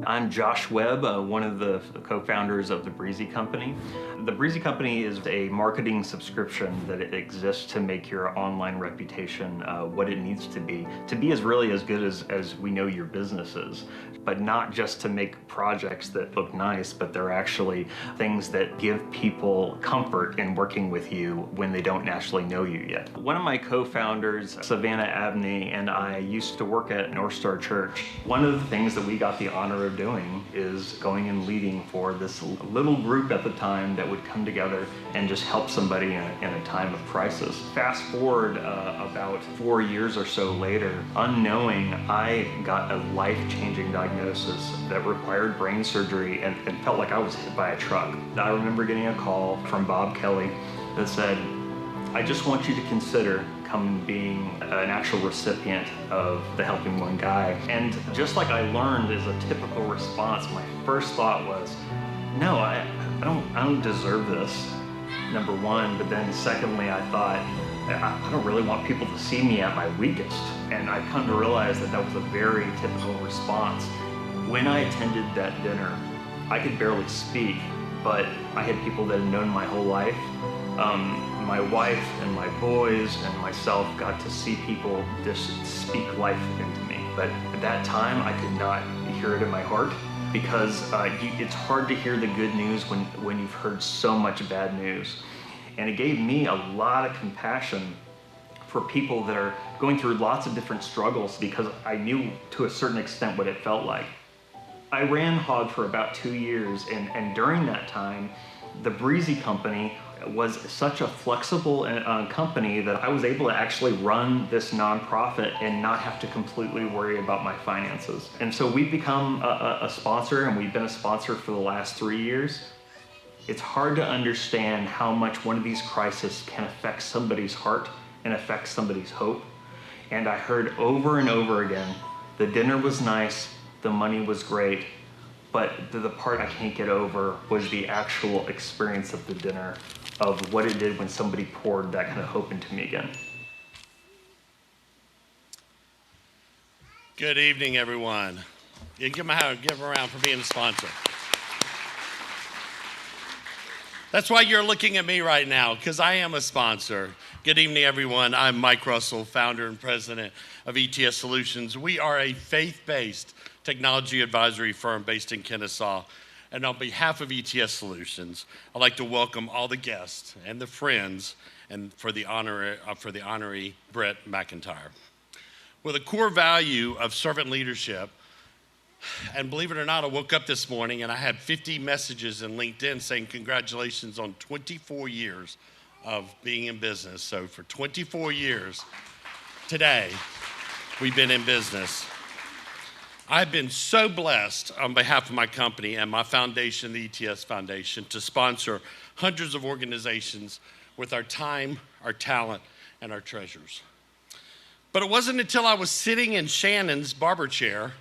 I'm Josh Webb, one of the co-founders of the Breezy Company. The Breezy Company is a marketing subscription that exists to make your online reputation what it needs to be as really as good as we know your business is. But not just to make projects that look nice, but they're actually things that give people comfort in working with you when they don't naturally know you yet. One of my co-founders, Savannah Abney, and I used to work at North Star Church. One of the things that we got the honor of doing is going and leading for this little group at the time that would come together and just help somebody in a time of crisis. Fast forward about 4 years or so later, unknowing, I got a life-changing diagnosis that required brain surgery and felt like I was hit by a truck. I remember getting a call from Bob Kelly that said, I just want you to consider being an actual recipient of the Helping One Guy. And just like I learned as a typical response, my first thought was, no, I don't deserve this, number one. But then secondly, I thought, I don't really want people to see me at my weakest. And I've come to realize that was a very typical response. When I attended that dinner, I could barely speak, but I had people that had known my whole life. My wife and my boys and myself got to see people just speak life into me. But at that time, I could not hear it in my heart because it's hard to hear the good news when you've heard so much bad news. And it gave me a lot of compassion for people that are going through lots of different struggles because I knew to a certain extent what it felt like. I ran Hog for about 2 years, and during that time, the Breezy Company was such a flexible company that I was able to actually run this nonprofit and not have to completely worry about my finances. And so we've become a sponsor, and we've been a sponsor for the last 3 years. It's hard to understand how much one of these crises can affect somebody's heart and affect somebody's hope. And I heard over and over again, the dinner was nice, the money was great, but the part I can't get over was the actual experience of the dinner, of what it did when somebody poured that kind of hope into me again. Good evening, everyone. Yeah, give them a round for being a sponsor. That's why you're looking at me right now, because I am a sponsor. Good evening, everyone. I'm Mike Russell, founder and president of ETS Solutions. We are a faith-based technology advisory firm based in Kennesaw. And on behalf of ETS Solutions, I'd like to welcome all the guests and the friends, and for the honoree, Brett McIntyre. With a core value of servant leadership, and believe it or not, I woke up this morning and I had 50 messages in LinkedIn saying congratulations on 24 years of being in business. So for 24 years, today, we've been in business. I've been so blessed on behalf of my company and my foundation, the ETS Foundation, to sponsor hundreds of organizations with our time, our talent, and our treasures. But it wasn't until I was sitting in Shannon's barber chair,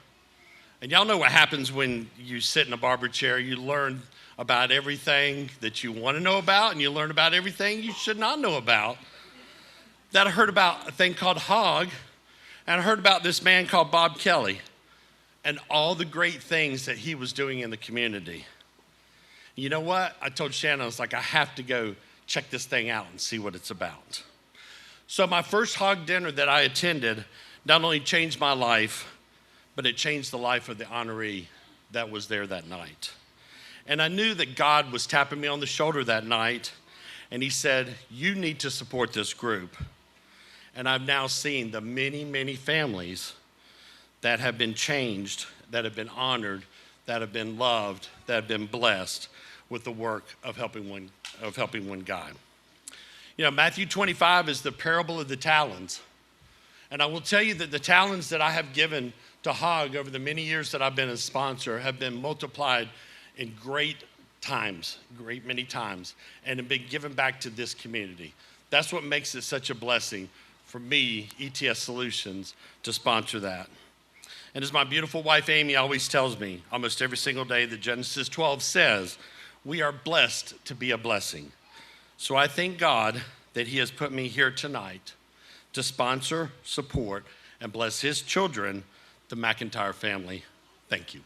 and y'all know what happens when you sit in a barber chair. You learn about everything that you want to know about, and you learn about everything you should not know about. That I heard about a thing called Hog, and I heard about this man called Bob Kelly, and all the great things that he was doing in the community. You know what? I told Shannon, I was like, I have to go check this thing out and see what it's about. So my first Hog dinner that I attended not only changed my life, but it changed the life of the honoree that was there that night. And I knew that God was tapping me on the shoulder that night, and he said, you need to support this group. And I've now seen the many, many families that have been changed, that have been honored, that have been loved, that have been blessed with the work of helping one guy. You know, Matthew 25 is the parable of the talents. And I will tell you that the talents that I have given to Hog over the many years that I've been a sponsor have been multiplied in great many times, and have been given back to this community. That's what makes it such a blessing for me, ETS Solutions, to sponsor that. And as my beautiful wife, Amy, always tells me almost every single day that Genesis 12 says, we are blessed to be a blessing. So I thank God that he has put me here tonight to sponsor, support, and bless his children, the McIntyre family. Thank you.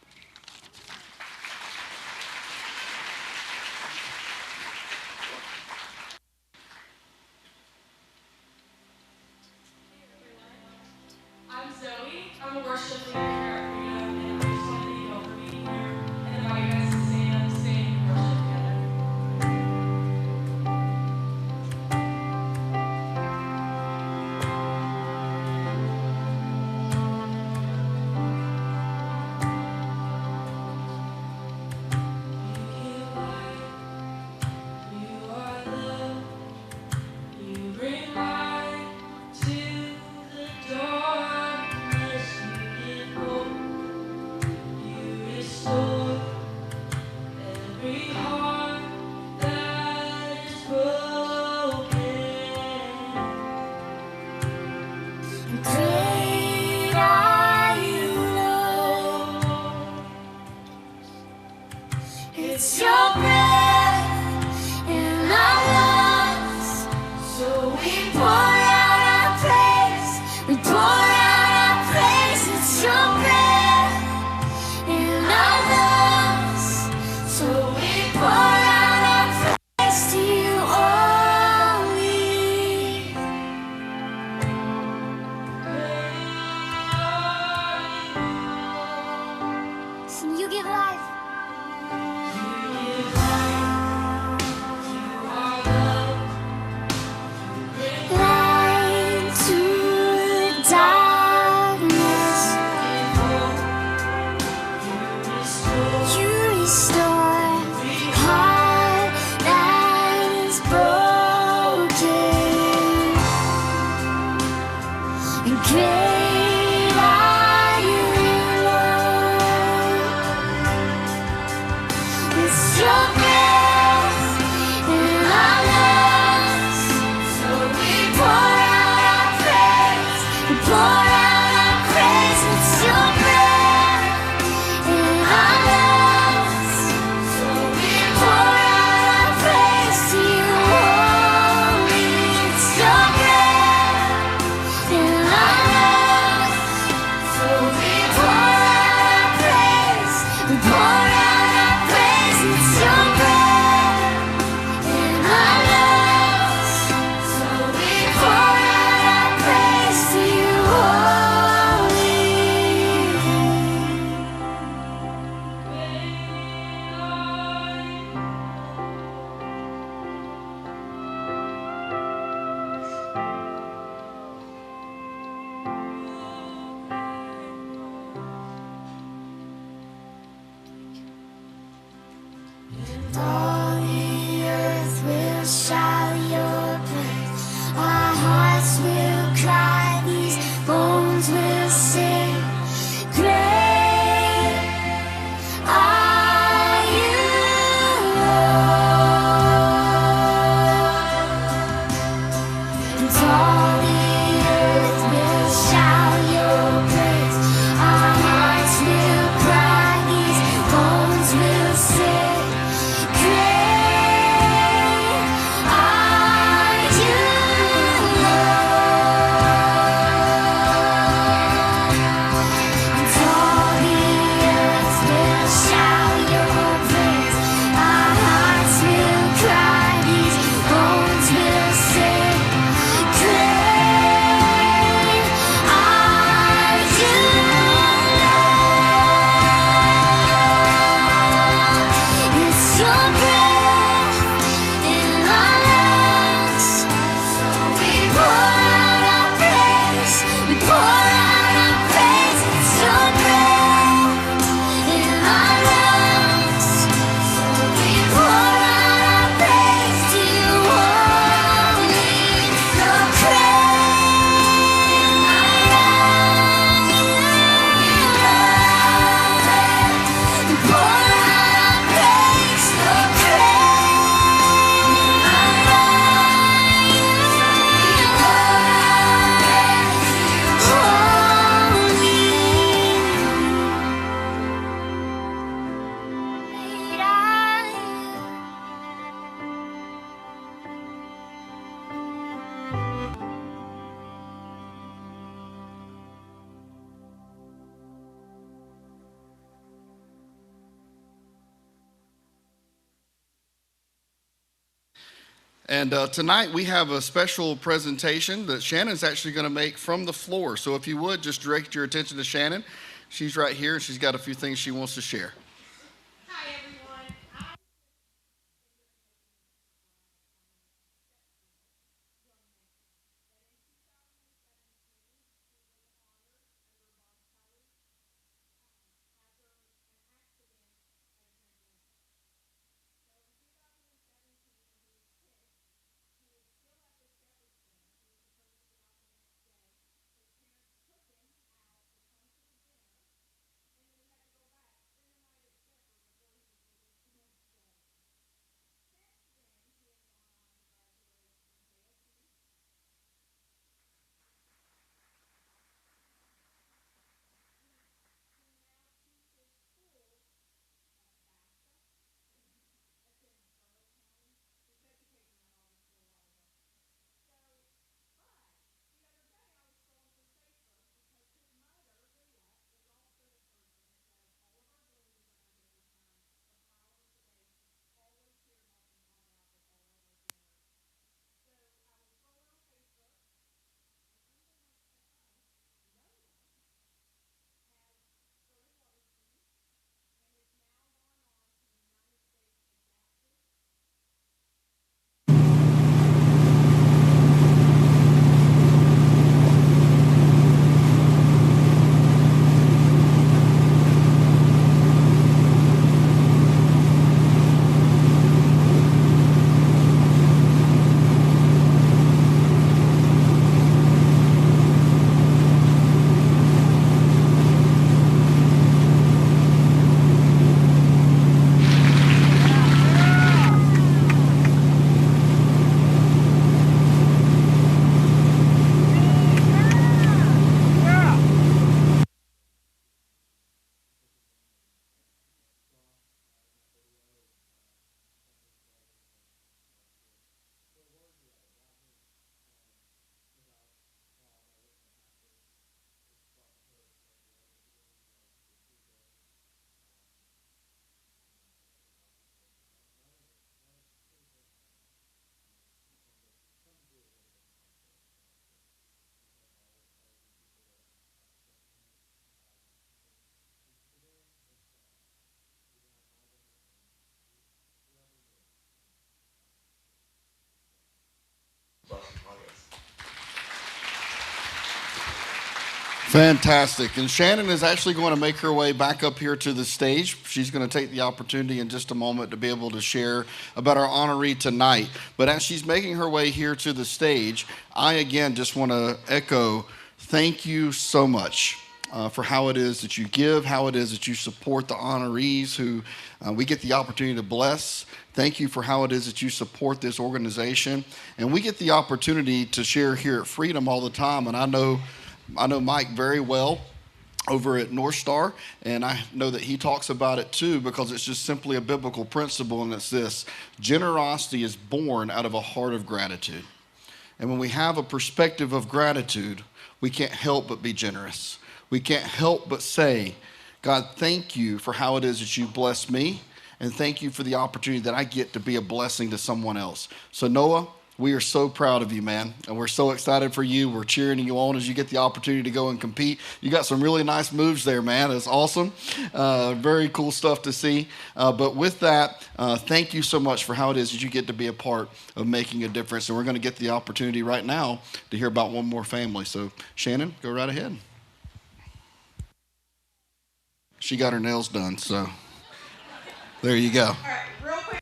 It's your breath in our lungs, so we pour out our praise. We pour out our praise. It's your breath in our lungs, so we pour out our praise to you only. So you give life. Light to darkness, you restore heart that is broken. And great are you, Lord. It's your breath in our lungs, so we pour out our praise. We pour out our praise. It's your breath in our lungs, so we pour out our praise to you only. It's your breath in our lungs, so we pour out our praise. We pour out our praise. It's your breath in our lungs, so we pour out our praise to you only. All the earth will shout your praise. Our hearts will cry, these bones will sing. Great are you, Lord. And all the earth will shout your praise. Our hearts will cry, these bones will sing. It's your breath in our lungs, so we pour out our praise. We pour out our praise. It's your breath in our lungs, so we pour out our praise to you only. Your praise, we pour out our praise. Your And tonight we have a special presentation that Shannon's actually going to make from the floor. So if you would, just direct your attention to Shannon. She's right here, and she's got a few things she wants to share. Hi, everyone. Fantastic. And Shannon is actually going to make her way back up here to the stage. She's going to take the opportunity in just a moment to be able to share about our honoree tonight. But as she's making her way here to the stage, I again just want to echo thank you so much. For how it is that you give, how it is that you support the honorees who we get the opportunity to bless. Thank you for how it is that you support this organization. And we get the opportunity to share here at Freedom all the time. And I know Mike very well over at North Star, and I know that he talks about it too because it's just simply a biblical principle, and it's this: generosity is born out of a heart of gratitude. And when we have a perspective of gratitude, we can't help but be generous. We can't help but say, God, thank you for how it is that you bless me, and thank you for the opportunity that I get to be a blessing to someone else. So Noah, we are so proud of you, man, and we're so excited for you. We're cheering you on as you get the opportunity to go and compete. You got some really nice moves there, man. It's awesome. Very cool stuff to see. But with that, thank you so much for how it is that you get to be a part of making a difference. And we're going to get the opportunity right now to hear about one more family. So Shannon, go right ahead. She got her nails done, so there you go. All right, real quick.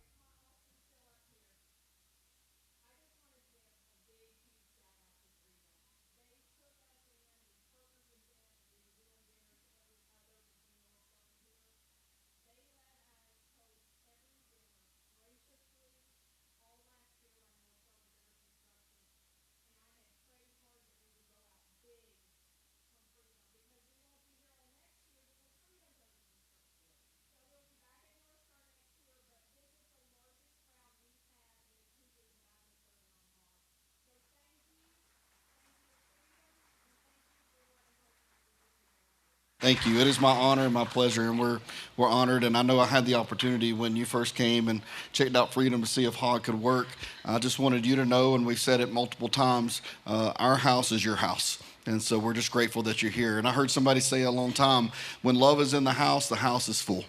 Thank you. It is my honor and my pleasure, and we're honored. And I know I had the opportunity when you first came and checked out Freedom to see if Hog could work. I just wanted you to know, and we've said it multiple times, our house is your house. And so we're just grateful that you're here. And I heard somebody say a long time, when love is in the house is full.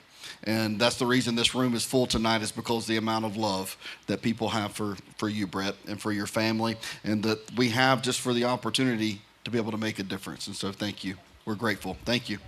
And that's the reason this room is full tonight, is because the amount of love that people have for you, Brett, and for your family, and that we have just for the opportunity to be able to make a difference. And so thank you. We're grateful. Thank you.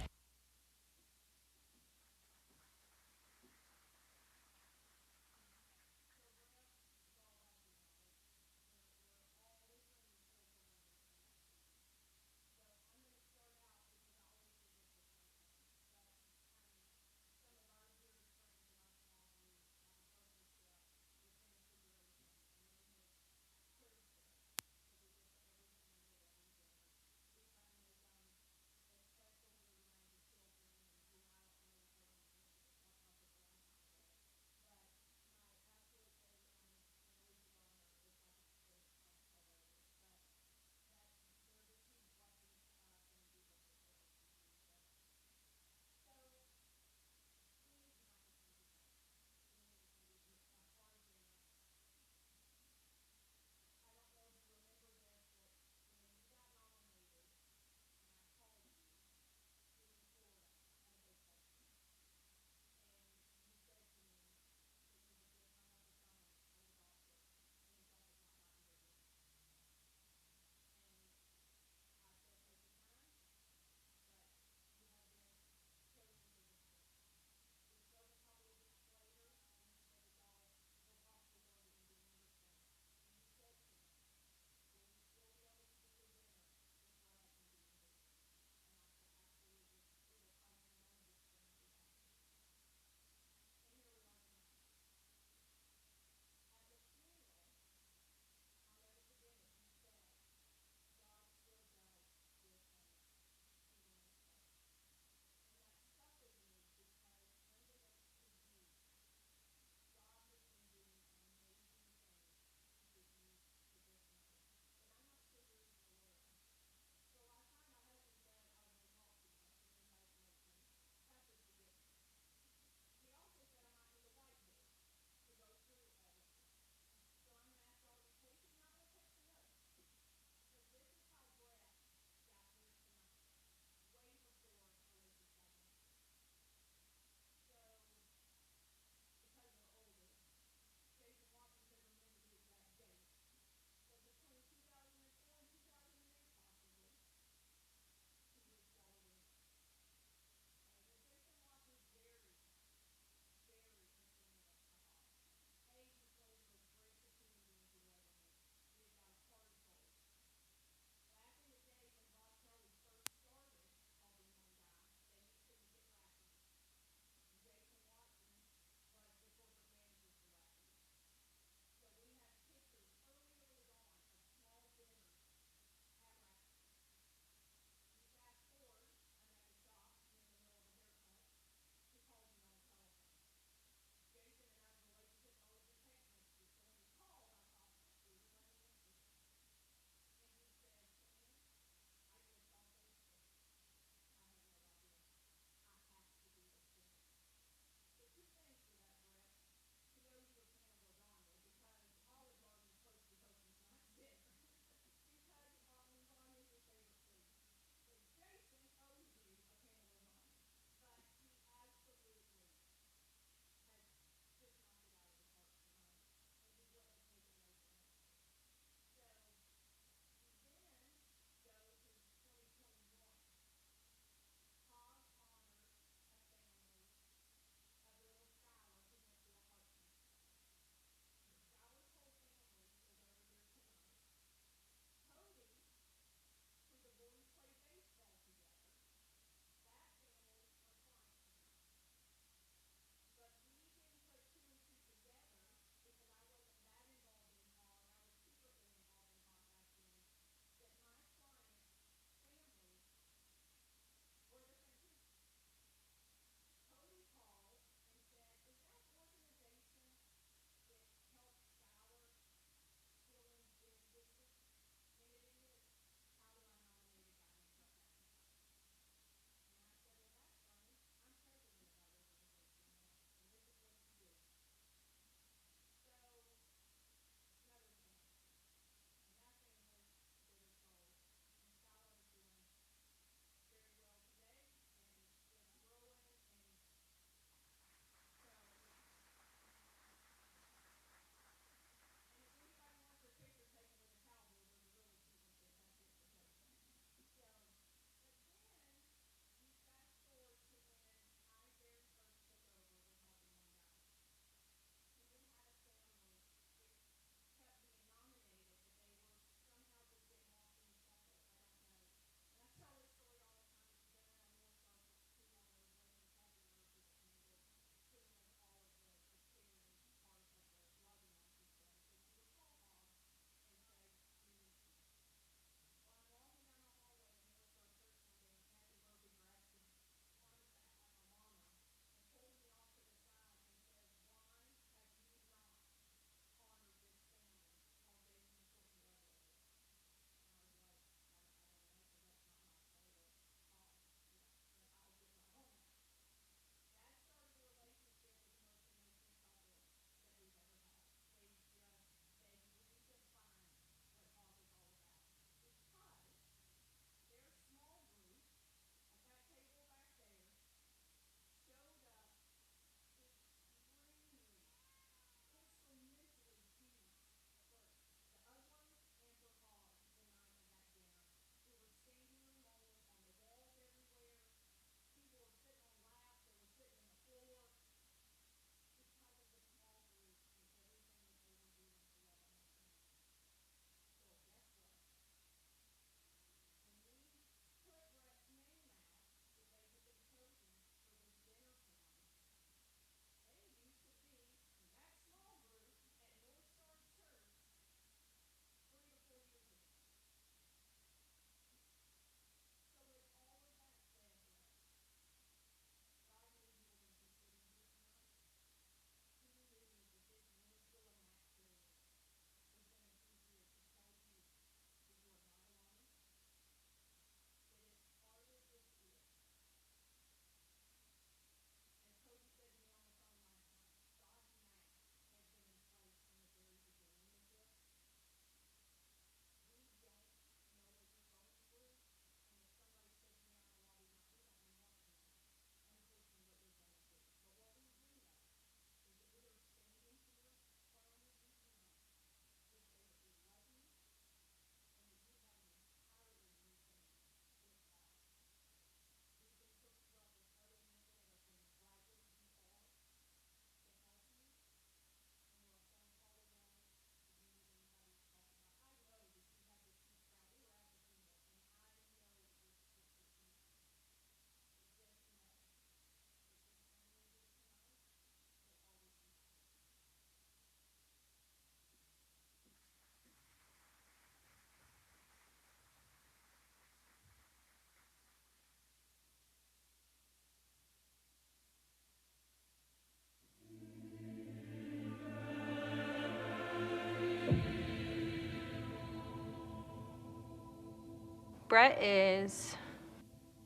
Brett is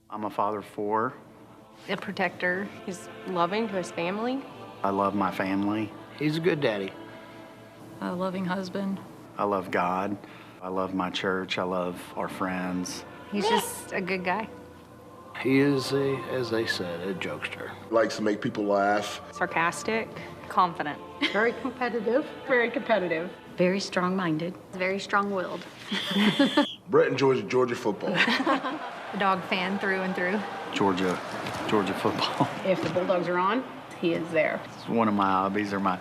I'm a father of 4. a protector. He's loving to his family. I love my family. He's a good daddy. A loving husband. I love God. I love my church. I love our friends. He's just a good guy. He is, as they said, a jokester. Likes to make people laugh. Sarcastic. Confident. Very competitive. Very competitive. Very strong-minded. Very strong-willed. Brett enjoys Georgia football. A dog fan through and through. Georgia football. If the Bulldogs are on, he is there. It's one of my hobbies or my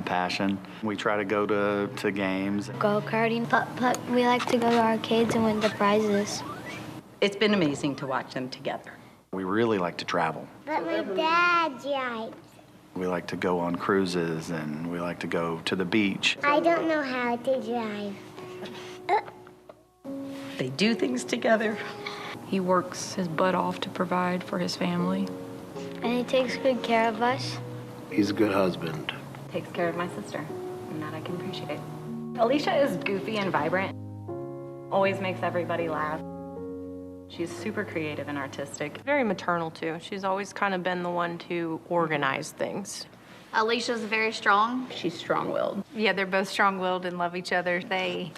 passion. We try to go to games. Go-karting, putt-putt. We like to go to arcades and win the prizes. It's been amazing to watch them together. We really like to travel. But my dad drives. We like to go on cruises and we like to go to the beach. I don't know how to drive. They do things together. He works his butt off to provide for his family. And he takes good care of us. He's a good husband. Takes care of my sister, and that I can appreciate. Alicia is goofy and vibrant. Always makes everybody laugh. She's super creative and artistic. Very maternal, too. She's always kind of been the one to organize things. Alicia's very strong. She's strong-willed. Yeah, they're both strong-willed and love each other. They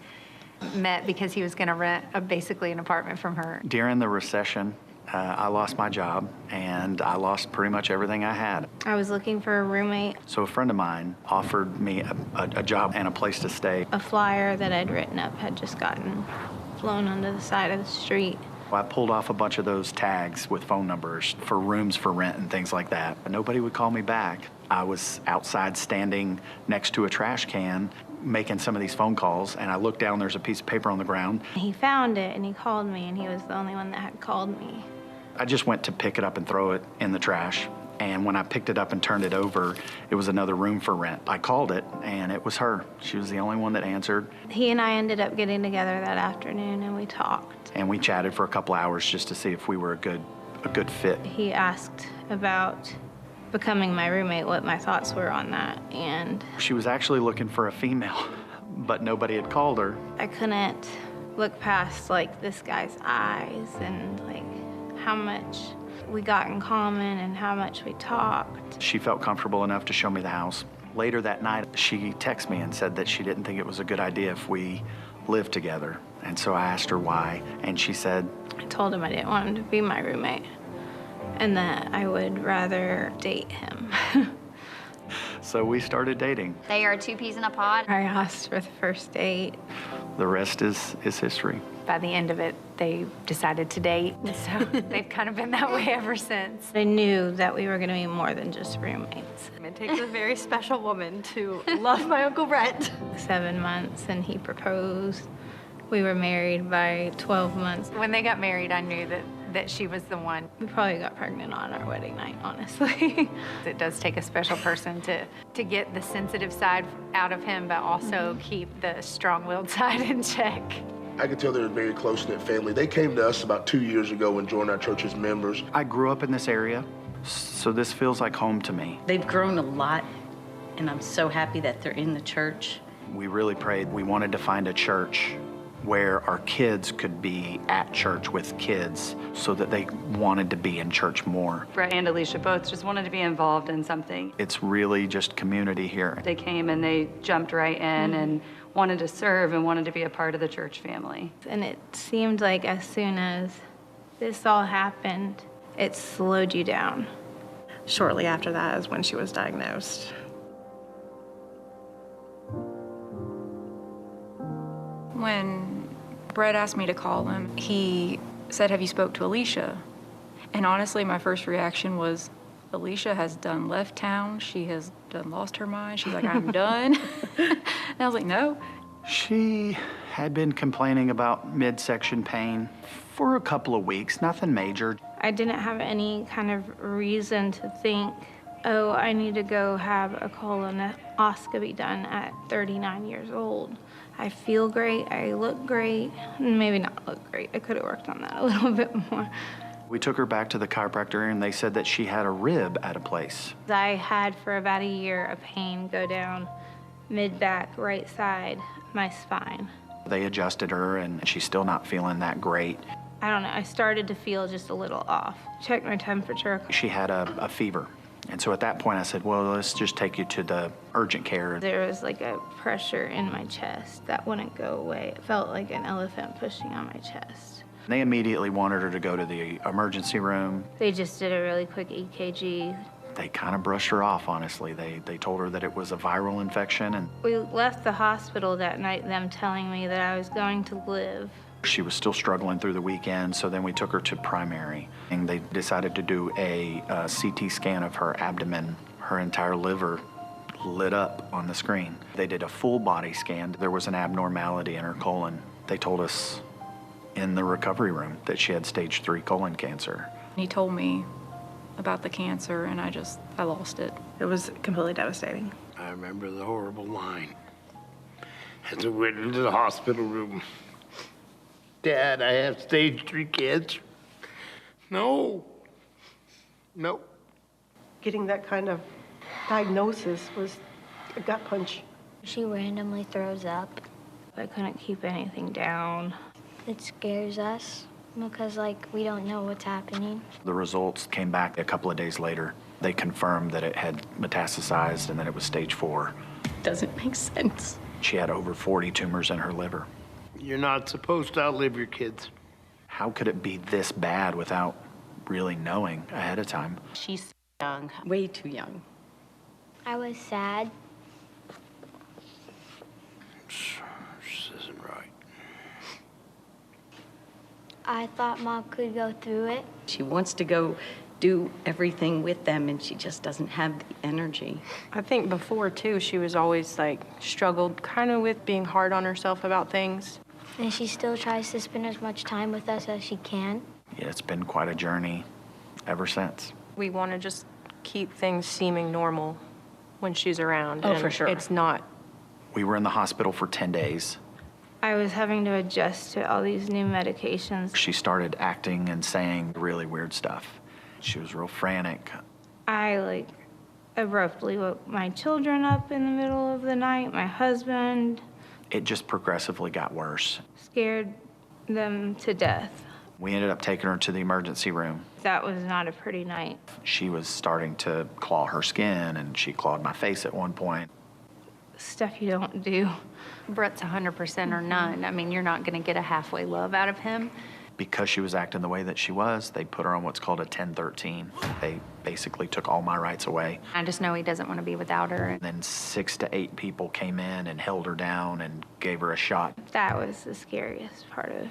met because he was going to rent basically an apartment from her. During the recession, I lost my job and I lost pretty much everything I had. I was looking for a roommate. So a friend of mine offered me a job and a place to stay. A flyer that I'd written up had just gotten flown onto the side of the street. I pulled off a bunch of those tags with phone numbers for rooms for rent and things like that. Nobody would call me back. I was outside standing next to a trash can making some of these phone calls, and I looked down, there's a piece of paper on the ground. He found it and he called me, and he was the only one that had called me. I just went to pick it up and throw it in the trash. And when I picked it up and turned it over, it was another room for rent. I called it, and it was her. She was the only one that answered. He and I ended up getting together that afternoon, and we talked. And we chatted for a couple hours just to see if we were a good fit. He asked about becoming my roommate, what my thoughts were on that, and She was actually looking for a female, but nobody had called her. I couldn't look past, like, this guy's eyes and, like, how much we got in common and how much we talked. She felt comfortable enough to show me the house. Later that night, she texted me and said that she didn't think it was a good idea if we lived together. And so I asked her why, and she said, I told him I didn't want him to be my roommate and that I would rather date him. so we started dating. They are 2 peas in a pod. I asked for the first date. The rest is history. By the end of it, they decided to date. So they've kind of been that way ever since. I knew that we were going to be more than just roommates. It takes a very special woman to love my Uncle Brett. 7 months, and he proposed. We were married by 12 months. When they got married, I knew that she was the one. We probably got pregnant on our wedding night, honestly. It does take a special person to get the sensitive side out of him, but also keep the strong-willed side in check. I could tell they're a very close-knit family. They came to us about 2 years ago and joined our church as members. I grew up in this area, so this feels like home to me. They've grown a lot, and I'm so happy that they're in the church. We really prayed. We wanted to find a church where our kids could be at church with kids so that they wanted to be in church more. Brett and Alicia both just wanted to be involved in something. It's really just community here. They came and they jumped right in and wanted to serve and wanted to be a part of the church family. And it seemed like as soon as this all happened, it slowed you down. Shortly after that is when she was diagnosed. When Brett asked me to call him, he said, "Have you spoke to Alicia?" And honestly, my first reaction was, Alicia has done left town. She has done lost her mind. She's like, I'm done. And I was like, no. She had been complaining about midsection pain for a couple of weeks, nothing major. I didn't have any kind of reason to think, oh, I need to go have a colonoscopy done at 39 years old. I feel great, I look great, maybe not look great. I could have worked on that a little bit more. We took her back to the chiropractor and they said that she had a rib at a place. I had for about a year a pain go down mid-back, right side, my spine. They adjusted her and she's still not feeling that great. I don't know, I started to feel just a little off. Checked my temperature. She had a fever. And so at that point I said, well, let's just take you to the urgent care. There was like a pressure in my chest that wouldn't go away. It felt like an elephant pushing on my chest. They immediately wanted her to go to the emergency room. They just did a really quick EKG. They kind of brushed her off, honestly. They told her that it was a viral infection. And We left the hospital that night, them telling me that I was going to live. she was still struggling through the weekend, so then we took her to primary. And they decided to do a CT scan of her abdomen. Her entire liver lit up on the screen. They did a full body scan. There was an abnormality in her colon. They told us in the recovery room that she had stage 3 colon cancer. He told me about the cancer, and I lost it. It was completely devastating. I remember the horrible line as I went into the hospital room. Dad, I have stage 3 cancer. No. Nope. Getting that kind of diagnosis was a gut punch. She randomly throws up. I couldn't keep anything down. It scares us because, like, we don't know what's happening. The results came back a couple of days later. They confirmed that it had metastasized and that it was stage 4. Doesn't make sense. She had over 40 tumors in her liver. You're not supposed to outlive your kids. How could it be this bad without really knowing ahead of time? She's young, way too young. I was sad. This isn't right. I thought Mom could go through it. She wants to go do everything with them, and she just doesn't have the energy. I think before, too, she was always, like, struggled kind of with being hard on herself about things. And she still tries to spend as much time with us as she can. Yeah, it's been quite a journey ever since. We want to just keep things seeming normal when she's around. Oh, and for sure. It's not. We were in the hospital for 10 days. I was having to adjust to all these new medications. She started acting and saying really weird stuff. She was real frantic. I, like, abruptly woke my children up in the middle of the night, my husband. It just progressively got worse. Scared them to death. We ended up taking her to the emergency room. That was not a pretty night. She was starting to claw her skin, and she clawed my face at one point. Stuff you don't do. Brett's 100% or none. I mean, you're not going to get a halfway love out of him. Because she was acting the way that she was, they put her on what's called a 1013. They basically took all my rights away. I just know he doesn't want to be without her. And then 6 to 8 people came in and held her down and gave her a shot. That was the scariest part of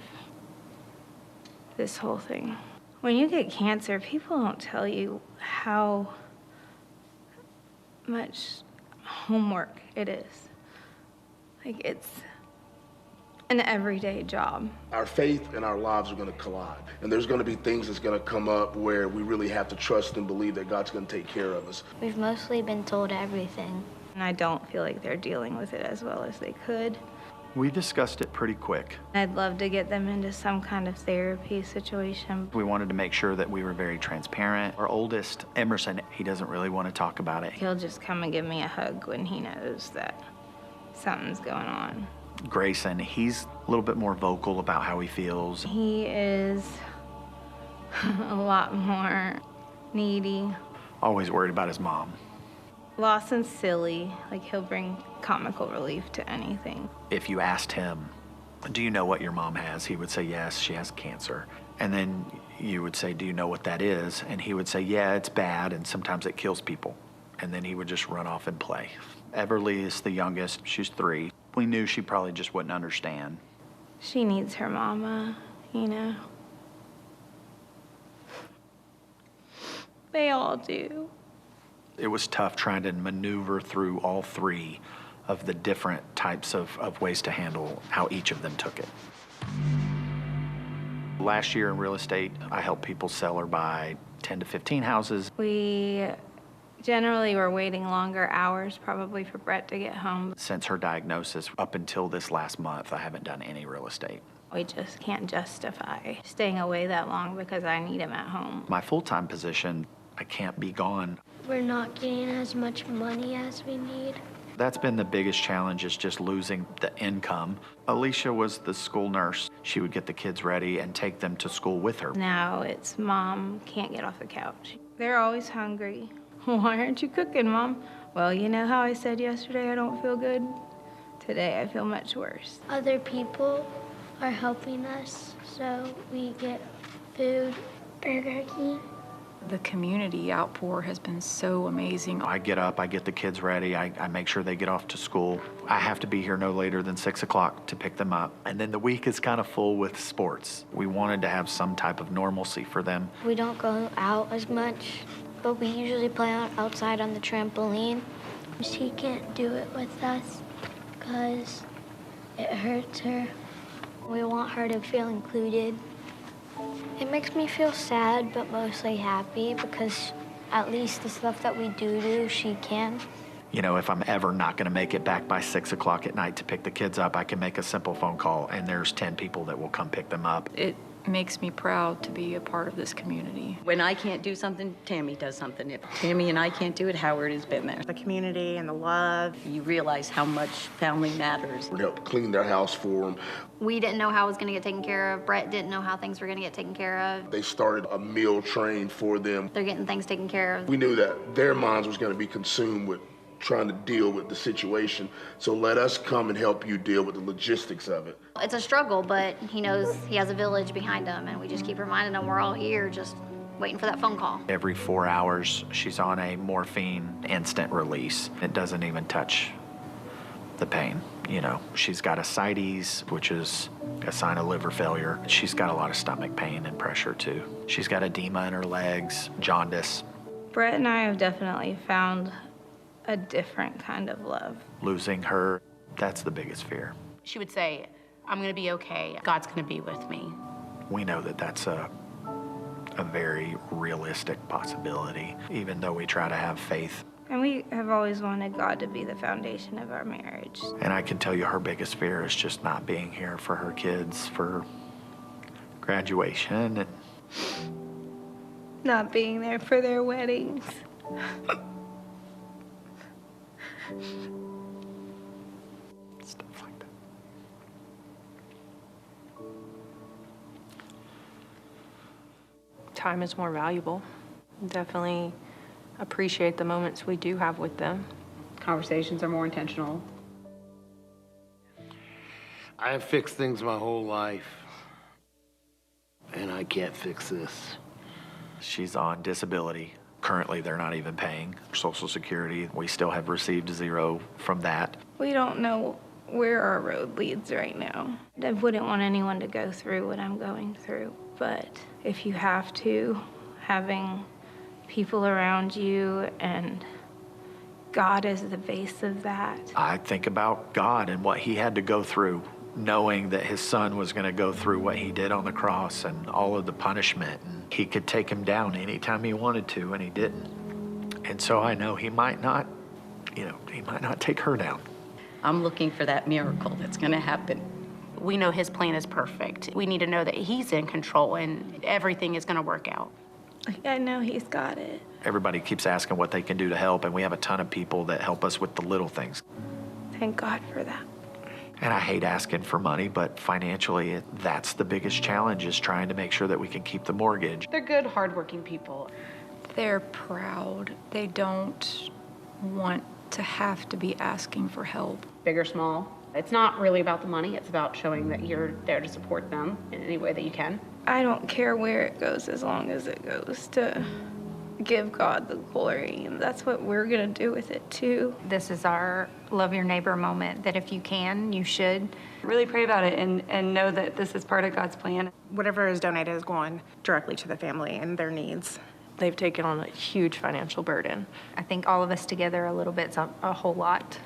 this whole thing. When you get cancer, people don't tell you how much homework it is. Like, it's an everyday job. Our faith and our lives are going to collide. And there's going to be things that's going to come up where we really have to trust and believe that God's going to take care of us. We've mostly been told everything. And I don't feel like they're dealing with it as well as they could. We discussed it pretty quick. I'd love to get them into some kind of therapy situation. We wanted to make sure that we were very transparent. Our oldest, Emerson, he doesn't really want to talk about it. He'll just come and give me a hug when he knows that something's going on. Grayson, he's a little bit more vocal about how he feels. He is a lot more needy. Always worried about his mom. Lawson's silly. Like, he'll bring comical relief to anything. If you asked him, do you know what your mom has? He would say, yes, she has cancer. And then you would say, do you know what that is? And he would say, yeah, it's bad, and sometimes it kills people. And then he would just run off and play. Everly is the youngest. She's 3. We knew she probably just wouldn't understand. She needs her mama, you know. They all do. It was tough trying to maneuver through all 3 of the different types of ways to handle how each of them took it. Last year in real estate, I helped people sell or buy 10 to 15 houses. We generally were waiting longer hours probably for Brett to get home. Since her diagnosis, up until this last month, I haven't done any real estate. We just can't justify staying away that long because I need him at home. My full-time position, I can't be gone. We're not getting as much money as we need. That's been the biggest challenge, is just losing the income. Alicia was the school nurse. She would get the kids ready and take them to school with her. Now it's Mom can't get off the couch. They're always hungry. Why aren't you cooking, Mom? Well, you know how I said yesterday I don't feel good? Today I feel much worse. Other people are helping us, so we get food, Burger King. The community outpour has been so amazing. I get up, I get the kids ready, I make sure they get off to school. I have to be here no later than 6 o'clock to pick them up. And then the week is kind of full with sports. We wanted to have some type of normalcy for them. We don't go out as much, but we usually play outside on the trampoline. She can't do it with us because it hurts her. We want her to feel included. It makes me feel sad, but mostly happy, because at least the stuff that we do, she can. You know, if I'm ever not going to make it back by 6 o'clock at night to pick the kids up, I can make a simple phone call, and there's 10 people that will come pick them up. It makes me proud to be a part of this community. When I can't do something, Tammy does something. If Tammy and I can't do it, Howard has been there. The community and the love. You realize how much family matters. We helped clean their house for them. We didn't know how it was going to get taken care of. Brett didn't know how things were going to get taken care of. They started a meal train for them. They're getting things taken care of. We knew that their minds was going to be consumed with trying to deal with the situation. So let us come and help you deal with the logistics of it. It's a struggle, but he knows he has a village behind him, and we just keep reminding him we're all here, just waiting for that phone call. Every 4 hours, she's on a morphine instant release. It doesn't even touch the pain. You know, she's got ascites, which is a sign of liver failure. She's got a lot of stomach pain and pressure too. She's got edema in her legs, jaundice. Brett and I have definitely found a different kind of love. Losing her, that's the biggest fear. She would say, I'm gonna be okay. God's gonna be with me. We know that that's a very realistic possibility, even though we try to have faith. And we have always wanted God to be the foundation of our marriage. And I can tell you her biggest fear is just not being here for her kids for graduation and Not being there for their weddings. stuff like that. Time is more valuable. Definitely appreciate the moments we do have with them. Conversations are more intentional. I have fixed things my whole life, and I can't fix this. She's on disability. Currently, they're not even paying Social Security. We still have received zero from that. We don't know where our road leads right now. I wouldn't want anyone to go through what I'm going through, but if you have to, having people around you and God as the base of that. I think about God and what he had to go through, knowing that his son was going to go through what he did on the cross and all of the punishment. And he could take him down anytime he wanted to, and he didn't. And so I know he might not, he might not take her down. I'm looking for that miracle that's going to happen. We know his plan is perfect. We need to know that he's in control and everything is gonna work out. I know he's got it. Everybody keeps asking what they can do to help, and we have a ton of people that help us with the little things. Thank God for that. And I hate asking for money, but financially, that's the biggest challenge, is trying to make sure that we can keep the mortgage. They're good, hardworking people. They're proud. They don't want to have to be asking for help. Big or small. It's not really about the money, it's about showing that you're there to support them in any way that you can. I don't care where it goes as long as it goes to give God the glory, and that's what we're gonna do with it too. This is our love your neighbor moment, that if you can, you should. Really pray about it and know that this is part of God's plan. Whatever is donated is going directly to the family and their needs. They've taken on a huge financial burden. I think all of us together a little bit's a whole lot.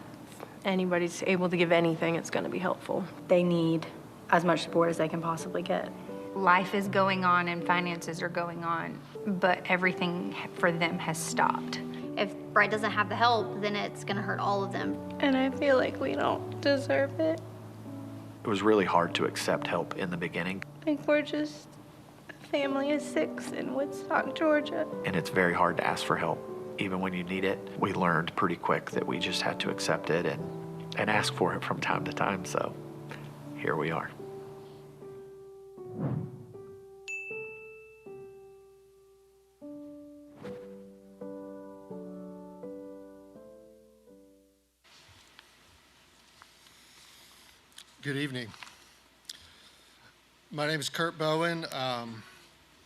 Anybody's able to give anything, it's gonna be helpful. They need as much support as they can possibly get. Life is going on and finances are going on, but everything for them has stopped. If Brett doesn't have the help, then it's gonna hurt all of them. And I feel like we don't deserve it. It was really hard to accept help in the beginning, I think we're just a family of 6 in Woodstock, Georgia. and it's very hard to ask for help even when you need it. We learned pretty quick that we just had to accept it and ask for it from time to time. So here we are. Good evening. My name is Kurt Bowen.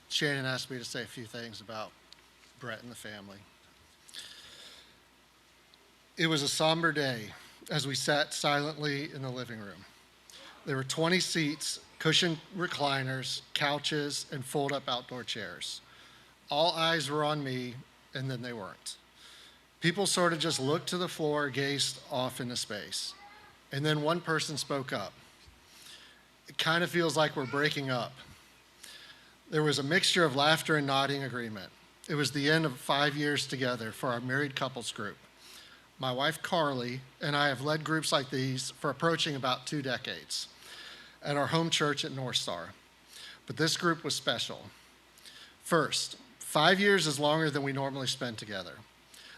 Shannon asked me to say a few things about Brett and the family. It was a somber day as we sat silently in the living room. There were 20 seats, cushioned recliners, couches, and fold-up outdoor chairs. All eyes were on me, and then they weren't. People sort of just looked to the floor, gazed off into space. And then one person spoke up. It kind of feels like we're breaking up. There was a mixture of laughter and nodding agreement. It was the end of 5 years together for our married couples group. My wife, Carly, and I have led groups like these for approaching about 2 decades at our home church at North Star. But this group was special. First, 5 years is longer than we normally spend together.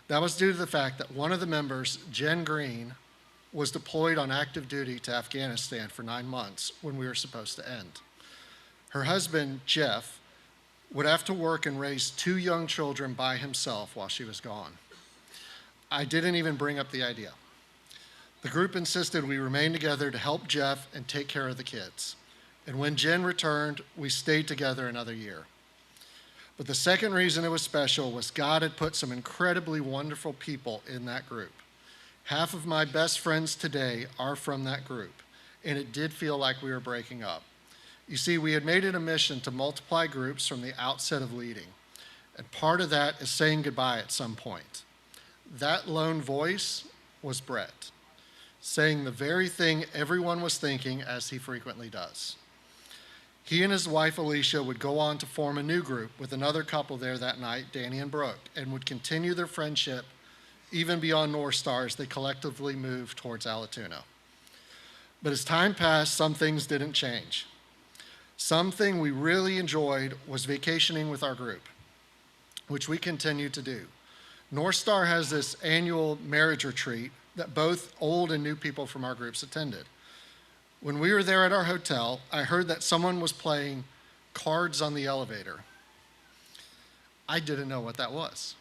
That was due to the fact that one of the members, Jen Green, was deployed on active duty to Afghanistan for 9 months when we were supposed to end. Her husband, Jeff, would have to work and raise 2 young children by himself while she was gone. I didn't even bring up the idea. The group insisted we remain together to help Jeff and take care of the kids. And when Jen returned, we stayed together another year. But the second reason it was special was God had put some incredibly wonderful people in that group. Half of my best friends today are from that group, and it did feel like we were breaking up. You see, we had made it a mission to multiply groups from the outset of leading, and part of that is saying goodbye at some point. That lone voice was Brett, saying the very thing everyone was thinking, as he frequently does. He and his wife, Alicia, would go on to form a new group with another couple there that night, Danny and Brooke, and would continue their friendship even beyond North Star as they collectively moved towards Allatoona. But as time passed, some things didn't change. Something we really enjoyed was vacationing with our group, which we continue to do. North Star has this annual marriage retreat that both old and new people from our groups attended. When we were there at our hotel, I heard that someone was playing cards on the elevator. I didn't know what that was.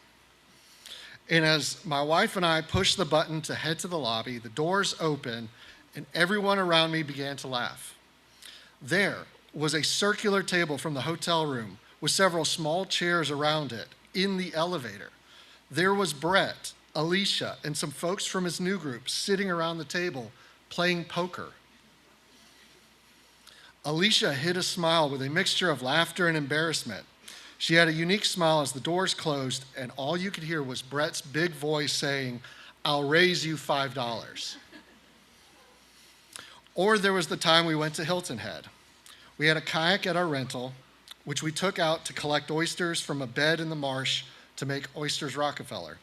And as my wife and I pushed the button to head to the lobby, the doors opened and everyone around me began to laugh. There was a circular table from the hotel room with several small chairs around it in the elevator. There was Brett, Alicia, and some folks from his new group sitting around the table playing poker. Alicia hid a smile with a mixture of laughter and embarrassment. She had a unique smile as the doors closed, and all you could hear was Brett's big voice saying, "I'll raise you $5. Or there was the time we went to Hilton Head. We had a kayak at our rental, which we took out to collect oysters from a bed in the marsh to make oysters Rockefeller.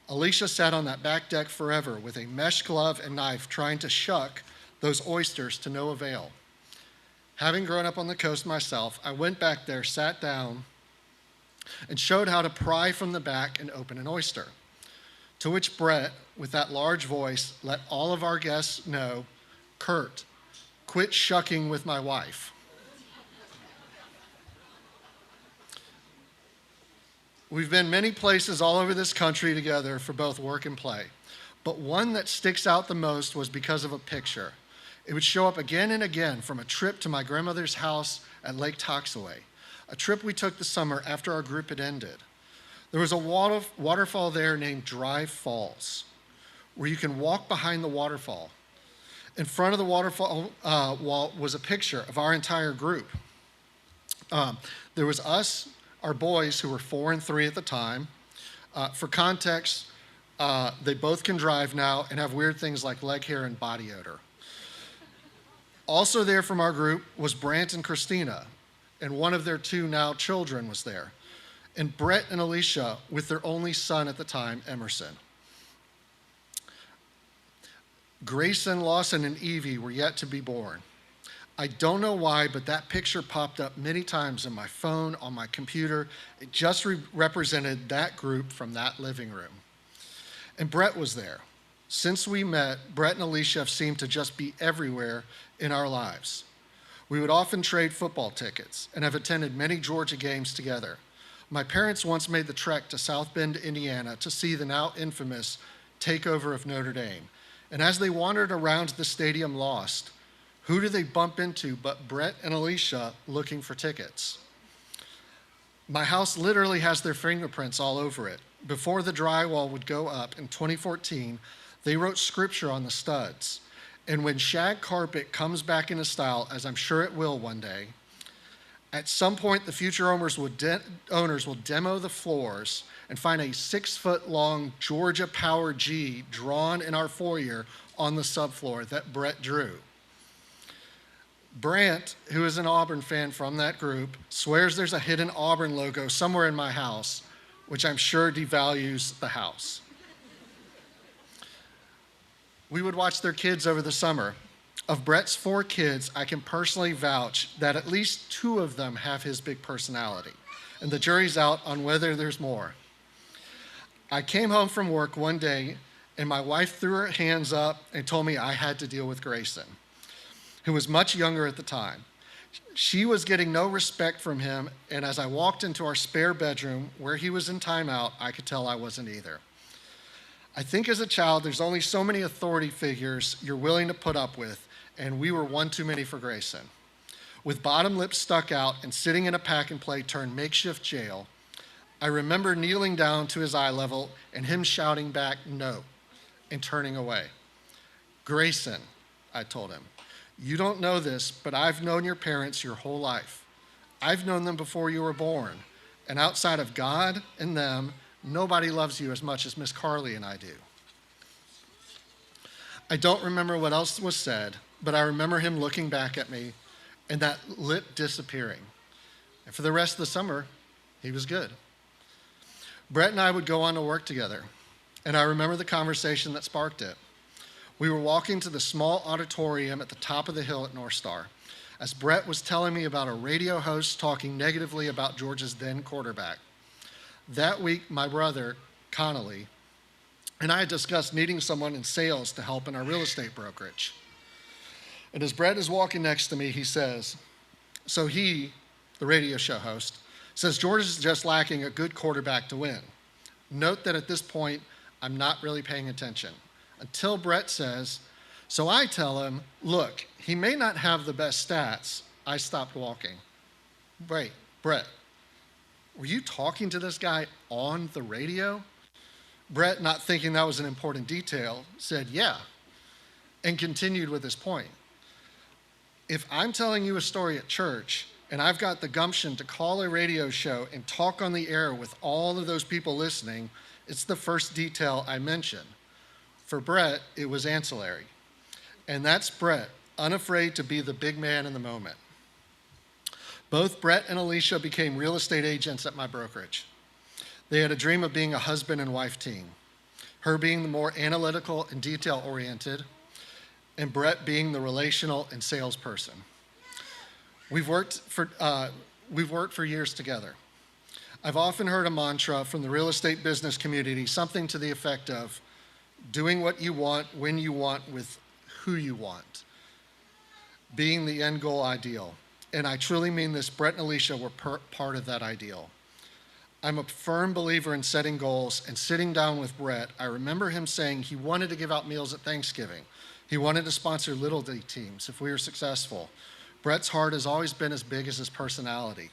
Alicia sat on that back deck forever with a mesh glove and knife trying to shuck those oysters to no avail. Having grown up on the coast myself, I went back there, sat down, and showed how to pry from the back and open an oyster. To which Brett, with that large voice, let all of our guests know, "Kurt, quit shucking with my wife." We've been many places all over this country together for both work and play, but one that sticks out the most was because of a picture. It would show up again and again from a trip to my grandmother's house at Lake Toxaway, a trip we took the summer after our group had ended. There was a waterfall there named Dry Falls, where you can walk behind the waterfall. In front of the waterfall wall was a picture of our entire group. There was us, our boys, who were 4 and 3 at the time. For context, they both can drive now and have weird things like leg hair and body odor. Also there from our group was Brant and Christina, and one of their 2 now children was there. And Brett and Alicia with their only son at the time, Emerson. Grayson, Lawson, and Evie were yet to be born. I don't know why, but that picture popped up many times on my phone, on my computer. It just represented that group from that living room. And Brett was there. Since we met, Brett and Alicia have seemed to just be everywhere in our lives. We would often trade football tickets and have attended many Georgia games together. My parents once made the trek to South Bend, Indiana to see the now infamous takeover of Notre Dame. And as they wandered around the stadium lost, who do they bump into but Brett and Alicia looking for tickets? My house literally has their fingerprints all over it. Before the drywall would go up in 2014, they wrote scripture on the studs. And when shag carpet comes back into style, as I'm sure it will one day, at some point the future owners will demo the floors and find a 6-foot-long Georgia Power G drawn in our foyer on the subfloor that Brett drew. Brant, who is an Auburn fan from that group, swears there's a hidden Auburn logo somewhere in my house, which I'm sure devalues the house. We would watch their kids over the summer. Of Brett's 4 kids, I can personally vouch that at least 2 of them have his big personality, and the jury's out on whether there's more. I came home from work one day, and my wife threw her hands up and told me I had to deal with Grayson, who was much younger at the time. She was getting no respect from him, and as I walked into our spare bedroom where he was in timeout, I could tell I wasn't either. I think as a child, there's only so many authority figures you're willing to put up with, and we were one too many for Grayson. With bottom lip stuck out and sitting in a pack-and-play turned makeshift jail, I remember kneeling down to his eye level and him shouting back, "No," and turning away. "Grayson," I told him, "you don't know this, but I've known your parents your whole life. I've known them before you were born, and outside of God and them, nobody loves you as much as Miss Carly and I do." I don't remember what else was said, but I remember him looking back at me and that lip disappearing. And for the rest of the summer, he was good. Brett and I would go on to work together, and I remember the conversation that sparked it. We were walking to the small auditorium at the top of the hill at North Star, as Brett was telling me about a radio host talking negatively about Georgia's then quarterback. That week, my brother, Connolly, and I had discussed needing someone in sales to help in our real estate brokerage. And as Brett is walking next to me, he says, so he, the radio show host, says Georgia's just lacking a good quarterback to win. Note that at this point, I'm not really paying attention. Until Brett says, so I tell him, look, he may not have the best stats. I stopped walking. Wait, Brett, were you talking to this guy on the radio? Brett, not thinking that was an important detail, said, yeah, and continued with his point. If I'm telling you a story at church and I've got the gumption to call a radio show and talk on the air with all of those people listening, it's the first detail I mention. For Brett, it was ancillary. And that's Brett, unafraid to be the big man in the moment. Both Brett and Alicia became real estate agents at my brokerage. They had a dream of being a husband and wife team, her being the more analytical and detail-oriented, and Brett being the relational and salesperson. We've worked for years together. I've often heard a mantra from the real estate business community, something to the effect of doing what you want, when you want, with who you want, being the end goal ideal. And I truly mean this, Brett and Alicia were part of that ideal. I'm a firm believer in setting goals, and sitting down with Brett, I remember him saying he wanted to give out meals at Thanksgiving. He wanted to sponsor Little League teams if we were successful. Brett's heart has always been as big as his personality.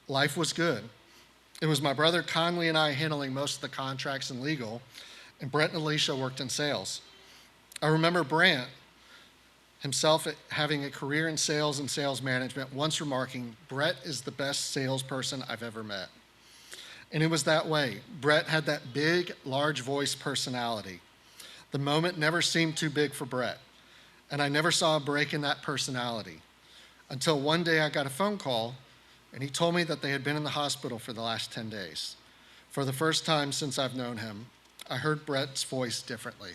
Life was good. It was my brother Conley and I handling most of the contracts and legal, and Brett and Alicia worked in sales. I remember Brant himself having a career in sales and sales management, once remarking, Brett is the best salesperson I've ever met. And it was that way. Brett had that big, large voice personality. The moment never seemed too big for Brett, and I never saw a break in that personality until one day I got a phone call, and he told me that they had been in the hospital for the last 10 days. For the first time since I've known him, I heard Brett's voice differently.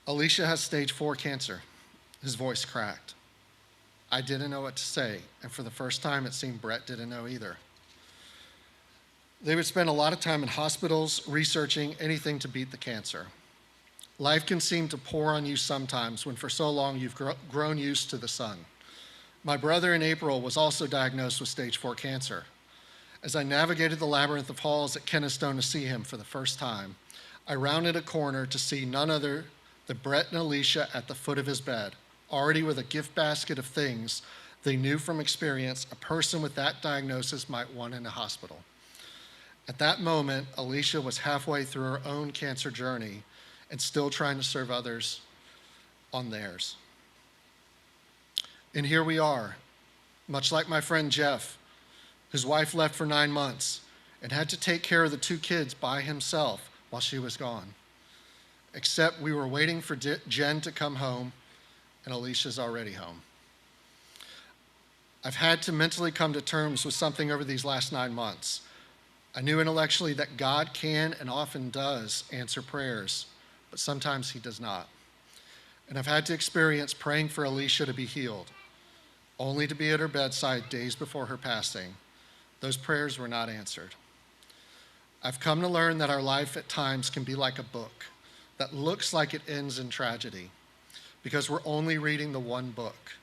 Alicia has stage 4 cancer. His voice cracked. I didn't know what to say, and for the first time, it seemed Brett didn't know either. They would spend a lot of time in hospitals researching anything to beat the cancer. Life can seem to pour on you sometimes when for so long you've grown used to the sun. My brother in April was also diagnosed with stage 4 cancer. As I navigated the labyrinth of halls at Kennestone to see him for the first time, I rounded a corner to see none other than Brett and Alicia at the foot of his bed, already with a gift basket of things they knew from experience a person with that diagnosis might want in a hospital. At that moment, Alicia was halfway through her own cancer journey and still trying to serve others on theirs. And here we are, much like my friend Jeff, whose wife left for 9 months and had to take care of the 2 kids by himself while she was gone. Except we were waiting for Jen to come home, and Alicia's already home. I've had to mentally come to terms with something over these last 9 months. I knew intellectually that God can and often does answer prayers, but sometimes he does not. And I've had to experience praying for Alicia to be healed, only to be at her bedside days before her passing. Those prayers were not answered. I've come to learn that our life at times can be like a book that looks like it ends in tragedy because we're only reading the one book.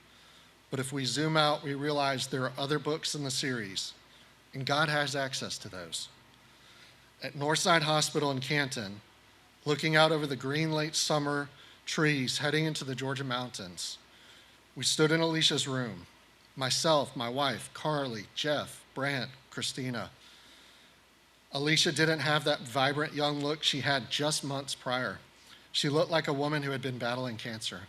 But if we zoom out, we realize there are other books in the series, and God has access to those. At Northside Hospital in Canton, looking out over the green late summer trees heading into the Georgia mountains, we stood in Alicia's room, myself, my wife, Carly, Jeff, Brant, Christina. Alicia didn't have that vibrant young look she had just months prior. She looked like a woman who had been battling cancer.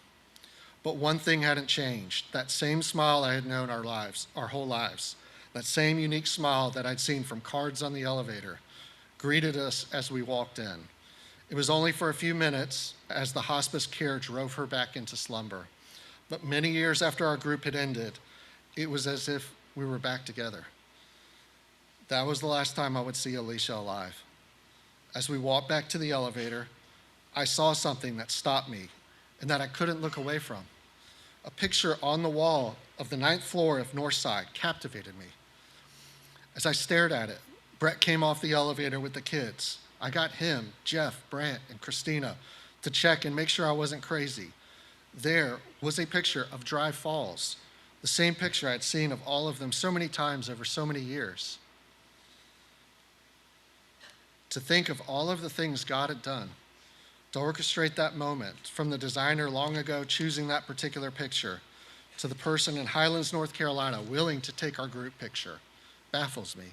But one thing hadn't changed, that same smile I had known our whole lives, that same unique smile that I'd seen from cards on the elevator, greeted us as we walked in. It was only for a few minutes as the hospice care drove her back into slumber. But many years after our group had ended, it was as if we were back together. That was the last time I would see Alicia alive. As we walked back to the elevator, I saw something that stopped me and that I couldn't look away from. A picture on the wall of the 9th floor of Northside captivated me. As I stared at it, Brett came off the elevator with the kids. I got him, Jeff, Brant, and Christina to check and make sure I wasn't crazy. There was a picture of Dry Falls, the same picture I'd seen of all of them so many times over so many years. To think of all of the things God had done to orchestrate that moment, from the designer long ago choosing that particular picture to the person in Highlands, North Carolina willing to take our group picture, baffles me.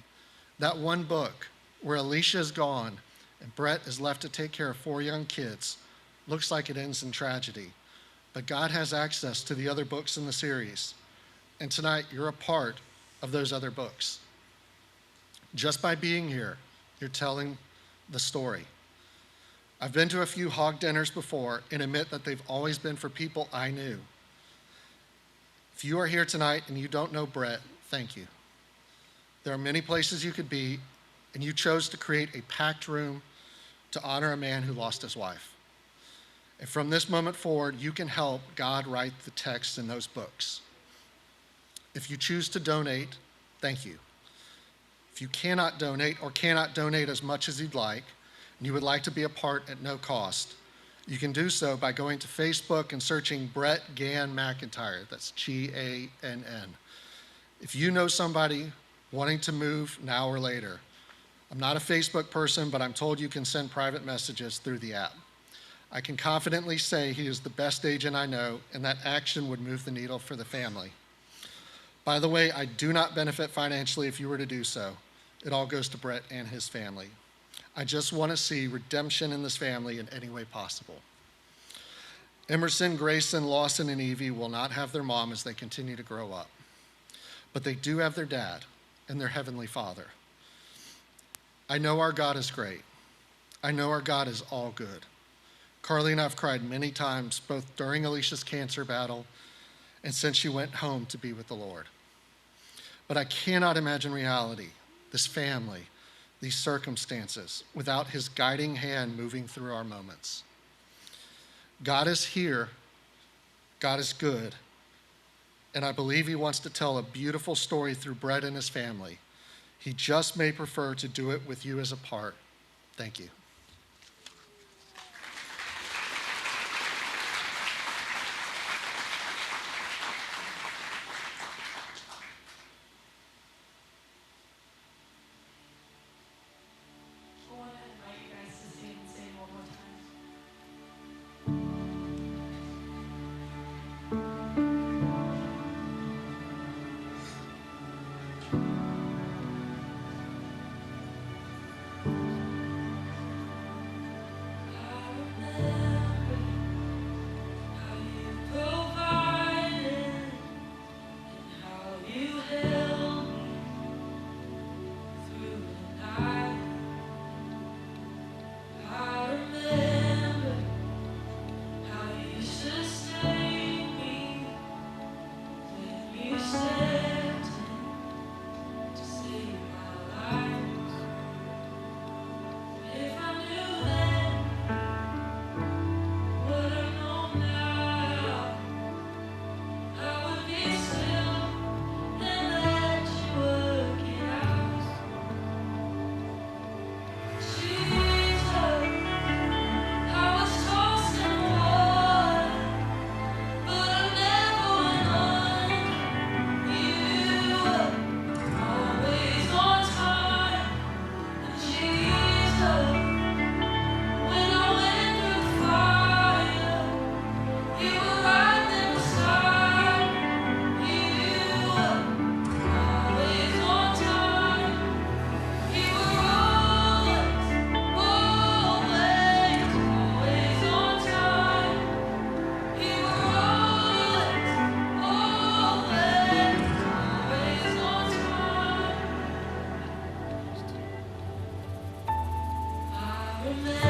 That one book where Alicia is gone and Brett is left to take care of 4 young kids looks like it ends in tragedy. But God has access to the other books in the series. And tonight, you're a part of those other books. Just by being here, you're telling the story. I've been to a few hog dinners before and admit that they've always been for people I knew. If you are here tonight and you don't know Brett, thank you. There are many places you could be, and you chose to create a packed room to honor a man who lost his wife. And from this moment forward, you can help God write the text in those books. If you choose to donate, thank you. If you cannot donate or cannot donate as much as you'd like, and you would like to be a part at no cost, you can do so by going to Facebook and searching Brett Gann McIntyre. That's Gann. If you know somebody wanting to move now or later, I'm not a Facebook person, but I'm told you can send private messages through the app. I can confidently say he is the best agent I know, and that action would move the needle for the family. By the way, I do not benefit financially if you were to do so. It all goes to Brett and his family. I just want to see redemption in this family in any way possible. Emerson, Grayson, Lawson, and Evie will not have their mom as they continue to grow up. But they do have their dad and their Heavenly Father. I know our God is great. I know our God is all good. Carly and I have cried many times, both during Alicia's cancer battle and since she went home to be with the Lord. But I cannot imagine reality, this family, these circumstances, without his guiding hand moving through our moments. God is here God is good, and I believe he wants to tell a beautiful story through Brett and his family. He just may prefer to do it with you as a part. Thank you. Remember